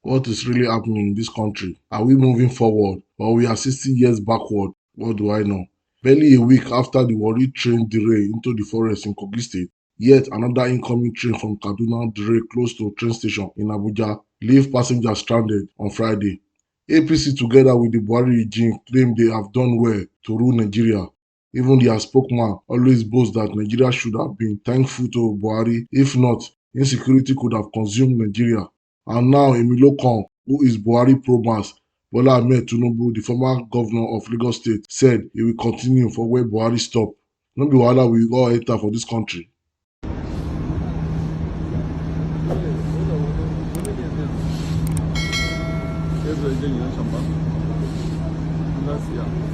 What is really happening in this country? Are we moving forward or we are 60 years backward? What do I know? Barely a week after the Warri train derailed into the forest in Kogi State, yet another incoming train from Kaduna derailed close to a train station in Abuja, leave passengers stranded on Friday. APC together with the Buhari regime claim they have done well to rule Nigeria. Even their spokesman always boasts that Nigeria should have been thankful to Buhari. If not, insecurity could have consumed Nigeria. And now Emilio Khan, who is Buhari pro-mass, Bola Ahmed Tinubu, the former governor of Lagos State, said he will continue for where Buhari stopped. No be wahala we all enter for this country. Yes,